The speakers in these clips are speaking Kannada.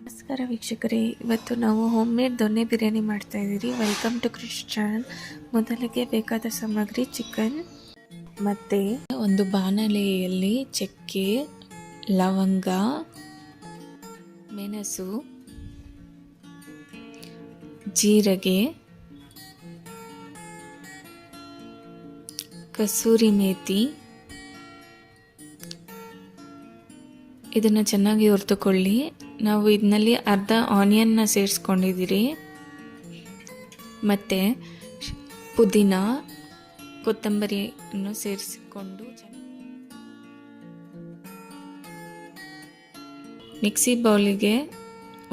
ನಮಸ್ಕಾರ ವೀಕ್ಷಕರೇ, ಇವತ್ತು ನಾವು ಹೋಮ್ ಮೇಡ್ ದೊನ್ನೆ ಬಿರಿಯಾನಿ ಮಾಡ್ತಾ ಇದ್ದೀರಿ. Welcome to Krish channel. ಮೊದಲಿಗೆ ಬೇಕಾದ ಸಾಮಗ್ರಿ ಚಿಕನ್ ಮತ್ತು ಒಂದು ಬಾಣಲೆಯಲ್ಲಿ ಚಕ್ಕೆ, ಲವಂಗ, ಮೆಣಸು, ಜೀರಿಗೆ, ಕಸೂರಿ ಮೇಥಿ, ಇದನ್ನು ಚೆನ್ನಾಗಿ ಹುರಿದುಕೊಳ್ಳಿ. ನಾವು ಇದರಲ್ಲಿ ಅರ್ಧ ಆನಿಯನ್ನ ಸೇರಿಸ್ಕೊಂಡಿದ್ದೀರಿ ಮತ್ತು ಪುದೀನ, ಕೊತ್ತಂಬರಿಯನ್ನು ಸೇರಿಸಿಕೊಂಡು ಮಿಕ್ಸಿ ಬೌಲಿಗೆ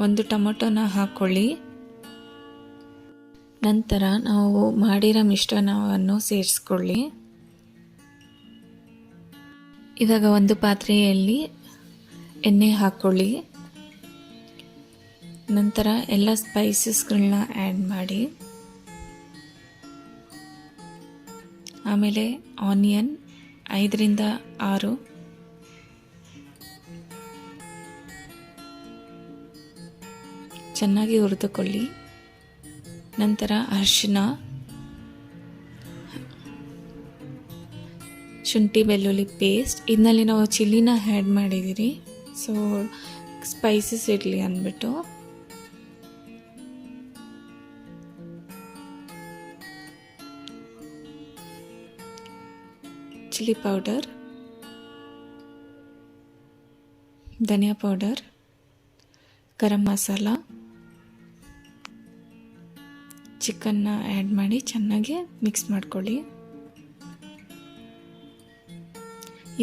ಒಂದು ಟೊಮೊಟೊನ ಹಾಕ್ಕೊಳ್ಳಿ. ನಂತರ ನಾವು ಮಾಡಿರೋ ಮಿಶ್ರಣವನ್ನು ಸೇರಿಸ್ಕೊಳ್ಳಿ. ಇವಾಗ ಒಂದು ಪಾತ್ರೆಯಲ್ಲಿ ಎಣ್ಣೆ ಹಾಕ್ಕೊಳ್ಳಿ. ನಂತರ ಎಲ್ಲ ಸ್ಪೈಸಸ್ಗಳನ್ನ ಆ್ಯಡ್ ಮಾಡಿ, ಆಮೇಲೆ ಆನಿಯನ್ 5 ರಿಂದ 6, ಚೆನ್ನಾಗಿ ಹುರಿದುಕೊಳ್ಳಿ. ನಂತರ ಅರಿಶಿನ, ಶುಂಠಿ ಬೆಳ್ಳುಳ್ಳಿ ಪೇಸ್ಟ್, ಇದರಲ್ಲಿ ನಾವು ಚಿಲ್ಲಿನ ಆ್ಯಡ್ ಮಾಡಿದ್ದೀರಿ, ಸೊ ಸ್ಪೈಸಸ್ ಇರಲಿ ಅಂದ್ಬಿಟ್ಟು. ಚಿಲ್ಲಿ ಪೌಡರ್, ಧನಿಯಾ ಪೌಡರ್, ಗರಂ ಮಸಾಲ, ಚಿಕನ್ನ ಆ್ಯಡ್ ಮಾಡಿ ಚೆನ್ನಾಗಿ ಮಿಕ್ಸ್ ಮಾಡ್ಕೊಳ್ಳಿ.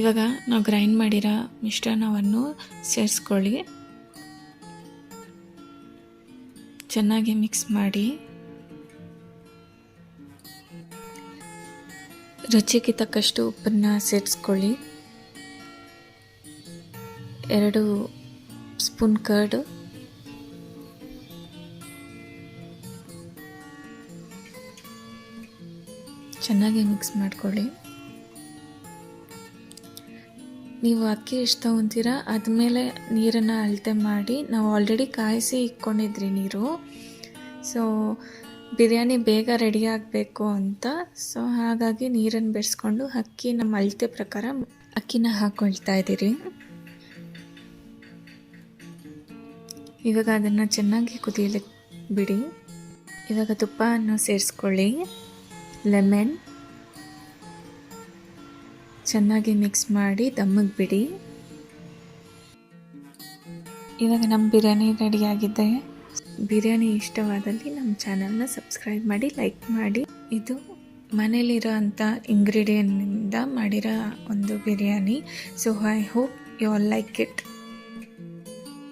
ಇವಾಗ ನಾವು ಗ್ರೈಂಡ್ ಮಾಡಿರೋ ಮಿಶ್ರಣವನ್ನು ಸೇರಿಸ್ಕೊಳ್ಳಿ. ಚೆನ್ನಾಗಿ ಮಿಕ್ಸ್ ಮಾಡಿ. ರುಚಿಗೆ ತಕ್ಕಷ್ಟು ಉಪ್ಪನ್ನು ಸೇರಿಸ್ಕೊಳ್ಳಿ. 2 ಸ್ಪೂನ್ ಕರ್ಡ್, ಚೆನ್ನಾಗಿ ಮಿಕ್ಸ್ ಮಾಡ್ಕೊಳ್ಳಿ. ನೀವು ಅಕ್ಕಿ ಎಷ್ಟು ತಗೊತೀರಾ ಅದ್ಮೇಲೆ ನೀರನ್ನು ಅಳತೆ ಮಾಡಿ, ನಾವು ಆಲ್ರೆಡಿ ಕಾಯಿಸಿ ಇಟ್ಕೊಂಡಿದ್ರಿ ನೀರು. ಸೊ ಬಿರಿಯಾನಿ ಬೇಗ ರೆಡಿ ಆಗಬೇಕು ಅಂತ, ಸೊ ಹಾಗಾಗಿ ನೀರನ್ನು ಬೆರೆಸ್ಕೊಂಡು ಅಕ್ಕಿ ನಮ್ಮ ಅಳತೆ ಪ್ರಕಾರ ಅಕ್ಕಿನ ಹಾಕ್ಕೊಳ್ತಾ ಇದ್ದೀರಿ. ಇವಾಗ ಅದನ್ನು ಚೆನ್ನಾಗಿ ಕುದಿಯಲಿಕ್ಕೆ ಬಿಡಿ. ಇವಾಗ ತುಪ್ಪವನ್ನು ಸೇರಿಸ್ಕೊಳ್ಳಿ, ಲೆಮನ್, ಚೆನ್ನಾಗಿ ಮಿಕ್ಸ್ ಮಾಡಿ ದಮ್ಮಿಗೆ ಬಿಡಿ. ಇವಾಗ ನಮ್ಮ ಬಿರಿಯಾನಿ ರೆಡಿಯಾಗಿದೆ. ಬಿರಿಯಾನಿ ಇಷ್ಟವಾದಲ್ಲಿ ನಮ್ಮ ಚಾನಲ್ನ ಸಬ್ಸ್ಕ್ರೈಬ್ ಮಾಡಿ, ಲೈಕ್ ಮಾಡಿ. ಇದು ಮನೇಲಿರೋ ಅಂಥ ಇಂಗ್ರೀಡಿಯೆಂಟ್ನಿಂದ ಮಾಡಿರೋ ಒಂದು biryani. So I hope you all like it.